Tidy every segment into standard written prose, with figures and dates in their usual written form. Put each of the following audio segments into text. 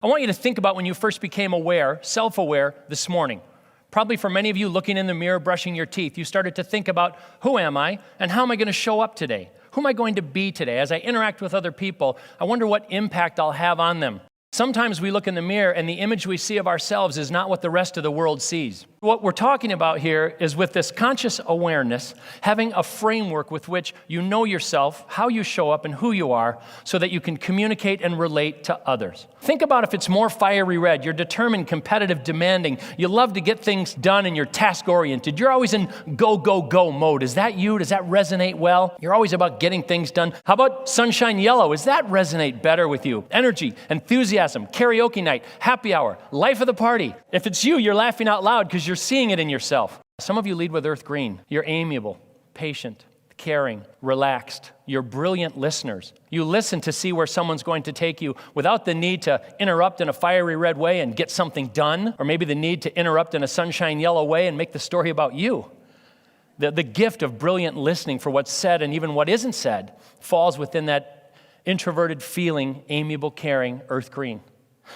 I want you to think about when you first became aware, self-aware this morning. Probably for many of you looking in the mirror, brushing your teeth, you started to think about who am I and how am I going to show up today? Who am I going to be today? As I interact with other people, I wonder what impact I'll have on them. Sometimes we look in the mirror and the image we see of ourselves is not what the rest of the world sees. What we're talking about here is with this conscious awareness, having a framework with which you know yourself, how you show up, and who you are, so that you can communicate and relate to others. Think about if it's more fiery red, you're determined, competitive, demanding, you love to get things done and you're task-oriented, you're always in go, go, go mode. Is that you? Does that resonate well? You're always about getting things done. How about sunshine yellow? Does that resonate better with you? Energy, enthusiasm, karaoke night, happy hour, life of the party. If it's you, you're laughing out loud because you're seeing it in yourself. Some of you lead with earth green. You're amiable, patient, caring, relaxed. You're brilliant listeners. You listen to see where someone's going to take you without the need to interrupt in a fiery red way and get something done, or maybe the need to interrupt in a sunshine yellow way and make the story about you. The gift of brilliant listening for what's said and even what isn't said falls within that introverted feeling, amiable, caring, earth green.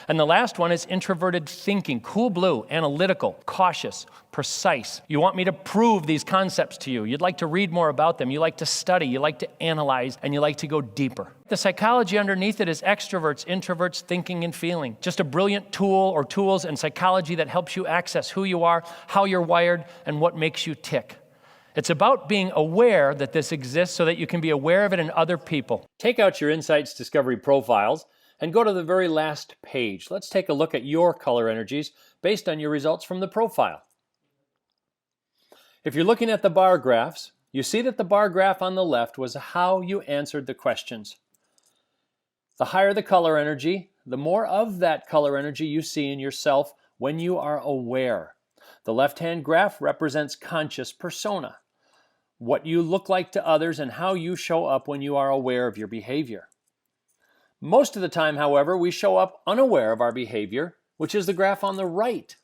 And the last one is introverted thinking, cool blue, analytical, cautious, precise. You want me to prove these concepts to you. You'd like to read more about them. You like to study. You like to analyze, and you like to go deeper. The psychology underneath it is extroverts, introverts, thinking and feeling. Just a brilliant tool or tools and psychology that helps you access who you are, how you're wired, and what makes you tick. It's about being aware that this exists so that you can be aware of it in other people. Take out your Insights Discovery profiles and go to the very last page. Let's take a look at your color energies based on your results from the profile. If you're looking at the bar graphs, you see that the bar graph on the left was how you answered the questions. The higher the color energy, the more of that color energy you see in yourself when you are aware. The left-hand graph represents conscious persona, what you look like to others and how you show up when you are aware of your behavior. Most of the time, however, we show up unaware of our behavior, which is the graph on the right.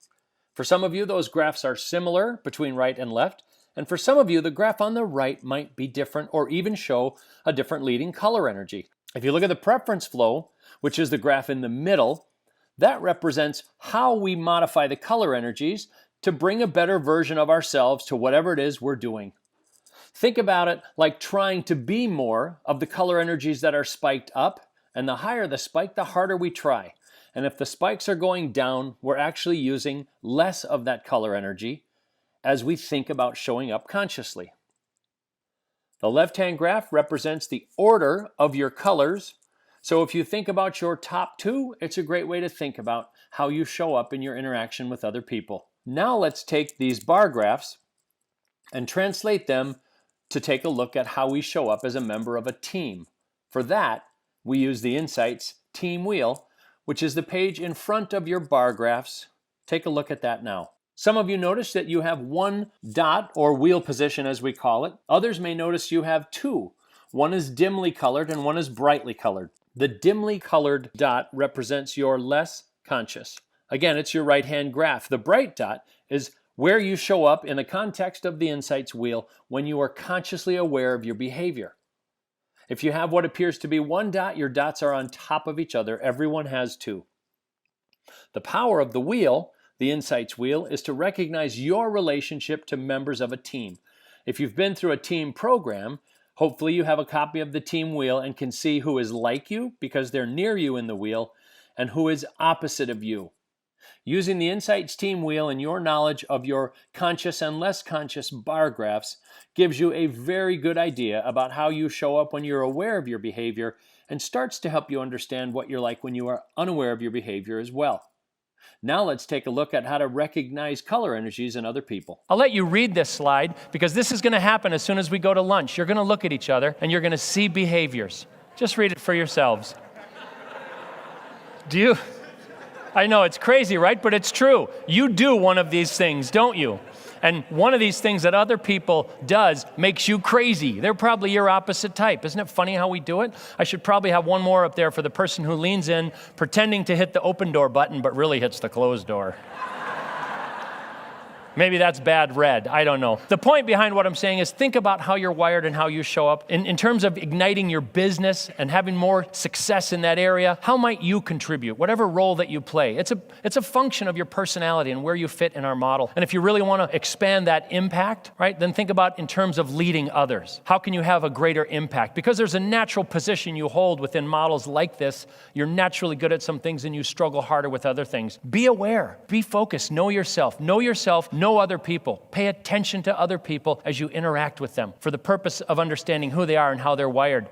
For some of you, those graphs are similar between right and left, and for some of you, the graph on the right might be different or even show a different leading color energy. If you look at the preference flow, which is the graph in the middle, that represents how we modify the color energies to bring a better version of ourselves to whatever it is we're doing. Think about it like trying to be more of the color energies that are spiked up, and the higher the spike, the harder we try. And if the spikes are going down, we're actually using less of that color energy as we think about showing up consciously. The left-hand graph represents the order of your colors. So if you think about your top two, it's a great way to think about how you show up in your interaction with other people. Now let's take these bar graphs and translate them to take a look at how we show up as a member of a team. For that, we use the Insights Team Wheel, which is the page in front of your bar graphs. Take a look at that now. Some of you notice that you have one dot, or wheel position as we call it. Others may notice you have two. One is dimly colored and one is brightly colored. The dimly colored dot represents your less conscious. Again, it's your right-hand graph. The bright dot is where you show up in the context of the Insights Wheel when you are consciously aware of your behavior. If you have what appears to be one dot, your dots are on top of each other. Everyone has two. The power of the wheel, the Insights Wheel, is to recognize your relationship to members of a team. If you've been through a team program, hopefully you have a copy of the Team Wheel and can see who is like you because they're near you in the wheel and who is opposite of you. Using the Insights Team Wheel and your knowledge of your conscious and less conscious bar graphs gives you a very good idea about how you show up when you're aware of your behavior and starts to help you understand what you're like when you are unaware of your behavior as well. Now let's take a look at how to recognize color energies in other people. I'll let you read this slide because this is going to happen as soon as we go to lunch. You're going to look at each other and you're going to see behaviors. Just read it for yourselves. I know it's crazy, right? But it's true. You do one of these things, don't you? And one of these things that other people does makes you crazy. They're probably your opposite type. Isn't it funny how we do it? I should probably have one more up there for the person who leans in, pretending to hit the open door button, but really hits the closed door. Maybe that's bad read. I don't know. The point behind what I'm saying is think about how you're wired and how you show up. In terms of igniting your business and having more success in that area, how might you contribute? Whatever role that you play. It's a function of your personality and where you fit in our model. And if you really want to expand that impact, right, then think about in terms of leading others. How can you have a greater impact? Because there's a natural position you hold within models like this. You're naturally good at some things and you struggle harder with other things. Be aware. Be focused. Know yourself. Know yourself. Know other people. Pay attention to other people as you interact with them for the purpose of understanding who they are and how they're wired.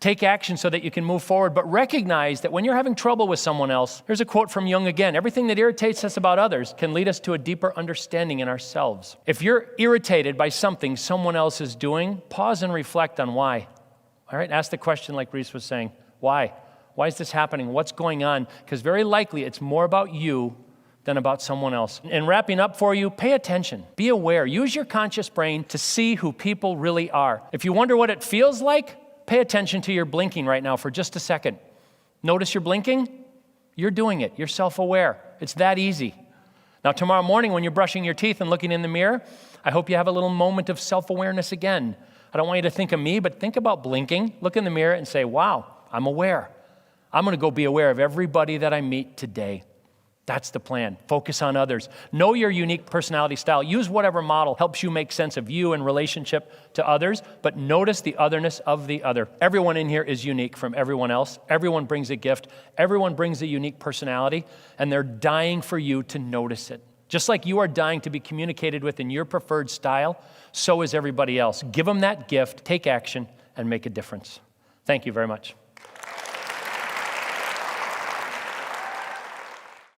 Take action so that you can move forward, but recognize that when you're having trouble with someone else, here's a quote from Jung again, everything that irritates us about others can lead us to a deeper understanding in ourselves. If you're irritated by something someone else is doing, pause and reflect on why. All right, ask the question like Reese was saying, why? Why is this happening? What's going on? Because very likely it's more about you than about someone else. And wrapping up for you, pay attention. Be aware. Use your conscious brain to see who people really are. If you wonder what it feels like, pay attention to your blinking right now for just a second. Notice you're blinking? You're doing it. You're self-aware. It's that easy. Now, tomorrow morning when you're brushing your teeth and looking in the mirror, I hope you have a little moment of self-awareness again. I don't want you to think of me, but think about blinking. Look in the mirror and say, wow, I'm aware. I'm going to go be aware of everybody that I meet today. That's the plan. Focus on others. Know your unique personality style. Use whatever model helps you make sense of you in relationship to others, but notice the otherness of the other. Everyone in here is unique from everyone else. Everyone brings a gift. Everyone brings a unique personality, and they're dying for you to notice it. Just like you are dying to be communicated with in your preferred style, so is everybody else. Give them that gift, take action, and make a difference. Thank you very much.